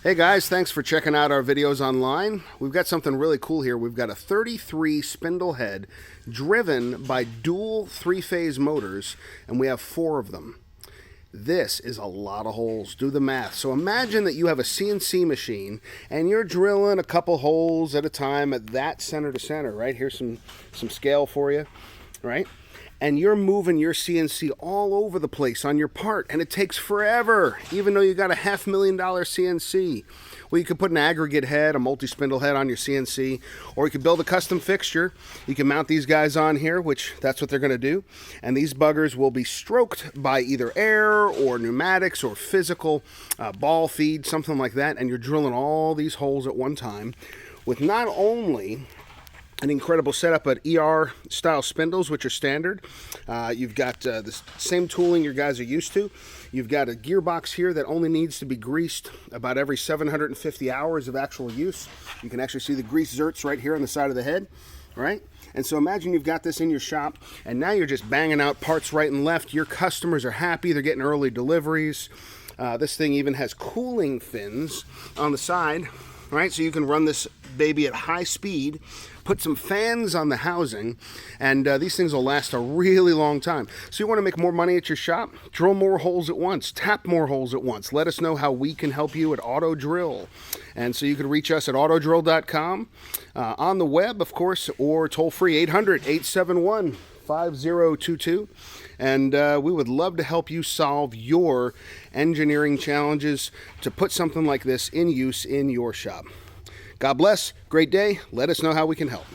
Hey guys, thanks for checking out our videos online. We've got something really cool here. We've got a 33 spindle head driven by dual three-phase motors, and we have 4 of them. This is a lot of holes. Do the math. So imagine that you have a CNC machine and you're drilling a couple holes at a time at that center to center, right? Here's some scale for you, right? And you're moving your CNC all over the place on your part, and it takes forever, even though you got a $500,000 CNC. Well, you could put an aggregate head, a multi-spindle head on your CNC, or you could build a custom fixture. You can mount these guys on here, which that's what they're going to do, and these buggers will be stroked by either air or pneumatics or physical ball feed, something like that, and you're drilling all these holes at one time with not only an incredible setup at ER style spindles, which are standard. You've got the same tooling your guys are used to. You've got a gearbox here that only needs to be greased about every 750 hours of actual use. You can actually see the grease zerts right here on the side of the head, right? And so imagine you've got this in your shop, and now you're just banging out parts right and left. Your customers are happy. They're getting early deliveries. This thing even has cooling fins on the side, right? So you can run this baby at high speed, put some fans on the housing, and these things will last a really long time. So you want to make more money at your shop? Drill more holes at once, tap more holes at once. Let us know how we can help you at AutoDrill. And so you can reach us at AutoDrill.com, on the web, of course, or toll free 800-871-5022. And we would love to help you solve your engineering challenges to put something like this in use in your shop. God bless. Great day. Let us know how we can help.